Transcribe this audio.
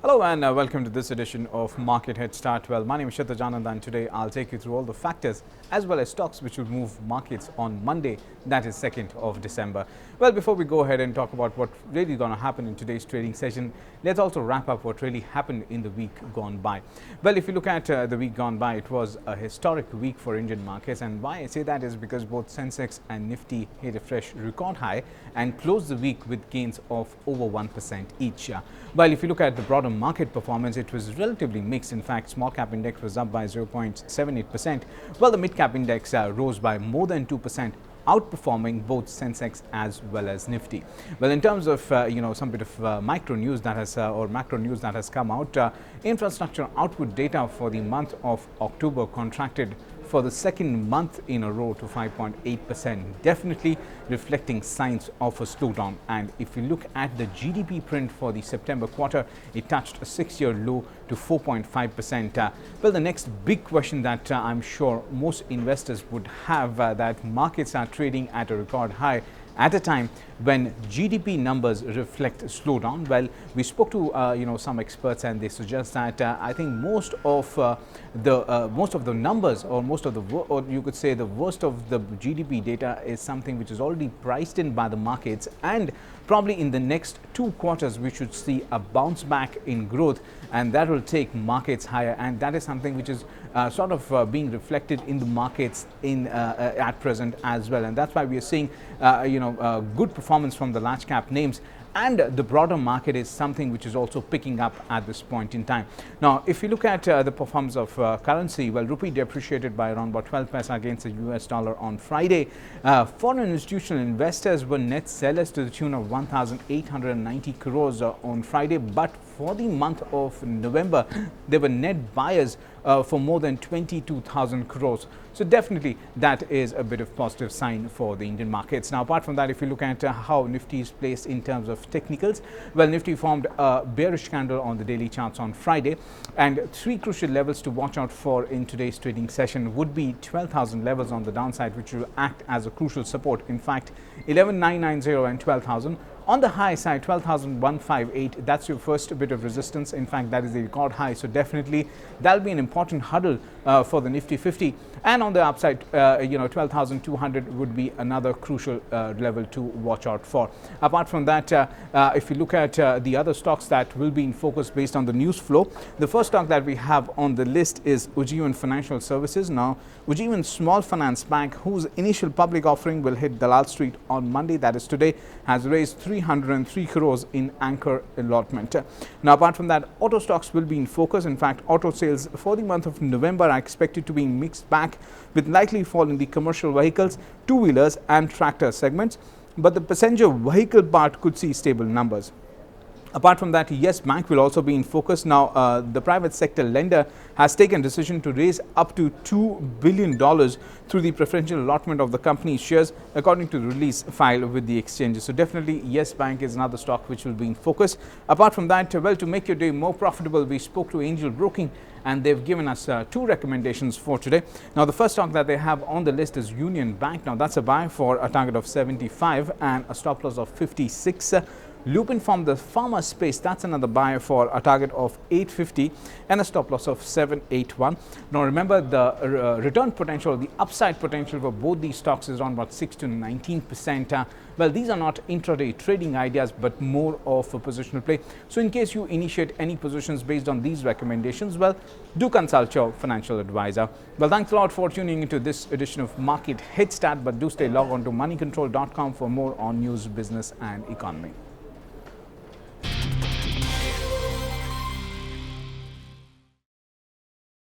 Hello and welcome to this edition of Market Headstart. Well, my name is Shatajanand and today I'll take you through all the factors as well as stocks which will move markets on Monday, that is 2nd of December. Well, before we go ahead and talk about what really going to happen in today's trading session, let's also wrap up what really happened in the week gone by. Well, if you look at the week gone by, it was a historic week for Indian markets, and why I say that is because both Sensex and Nifty hit a fresh record high and closed the week with gains of over 1% each. While if you look at the broader market performance, it was relatively mixed. In fact, small cap index was up by 0.78%, while the mid cap index rose by more than 2%, outperforming both Sensex as well as Nifty. Well, in terms of some bit of micro news that has or macro news that has come out, infrastructure output data for the month of October contracted for the second month in a row to 5.8%, definitely reflecting signs of a slowdown. And if you look at the GDP print for the September quarter, it touched a 6-year low to 4.5%. Well, the next big question that I'm sure most investors would have, that markets are trading at a record high at a time when GDP numbers reflect slowdown. Well, we spoke to some experts, and they suggest that I think most of the numbers, or you could say the worst of the GDP data is something which is already priced in by the markets, and probably in the next 2 quarters we should see a bounce back in growth, and that will take markets higher, and that is something which is being reflected in the markets at present as well. And that's why we are seeing good performance from the large cap names, and the broader market is something which is also picking up at this point in time. Now, if you look at the performance of currency, well, rupee depreciated by around about 12 paisa against the US dollar on Friday. Foreign institutional investors were net sellers to the tune of 1,890 crores on Friday, but for the month of November, they were net buyers for more than 22,000 crores. So definitely that is a bit of positive sign for the Indian markets. Now, apart from that, if you look at how Nifty is placed in terms of technicals, well, Nifty formed a bearish candle on the daily charts on Friday, and 3 crucial levels to watch out for in today's trading session would be 12,000 levels on the downside, which will act as a crucial support. In fact, 11,990 and 12,000. On the high side, 12,158, that's your first bit of resistance. In fact, that is the record high. So definitely that'll be an important hurdle for the Nifty50. And on the upside, 12,200 would be another crucial level to watch out for. Apart from that, if you look at the other stocks that will be in focus based on the news flow, the first stock that we have on the list is Ujjivan Financial Services. Now, Ujjivan Small Finance Bank, whose initial public offering will hit Dalal Street on Monday, that is today, has raised 303 crores in anchor allotment. Now, apart from that, auto stocks will be in focus. In fact, auto sales for the month of November are expected to be mixed bag, with likely fall in the commercial vehicles, two-wheelers and tractor segments, but the passenger vehicle part could see stable numbers. Apart from that, Yes Bank will also be in focus. Now, the private sector lender has taken decision to raise up to $2 billion through the preferential allotment of the company's shares, according to the release filed with the exchanges. So definitely, Yes Bank is another stock which will be in focus. Apart from that, well, to make your day more profitable, we spoke to Angel Broking, and they've given us 2 recommendations for today. Now, the first stock that they have on the list is Union Bank. Now, that's a buy for a target of 75 and a stop loss of 56. Lupin from the pharma space, that's another buy for a target of 850 and a stop loss of 781. Now, remember, the return potential, the upside potential for both these stocks is around about 6 to 19%. Well, these are not intraday trading ideas, but more of a positional play. So in case you initiate any positions based on these recommendations, well, do consult your financial advisor. Well, thanks a lot for tuning into this edition of Market Headstart, but do stay logged on to moneycontrol.com for more on news, business and economy.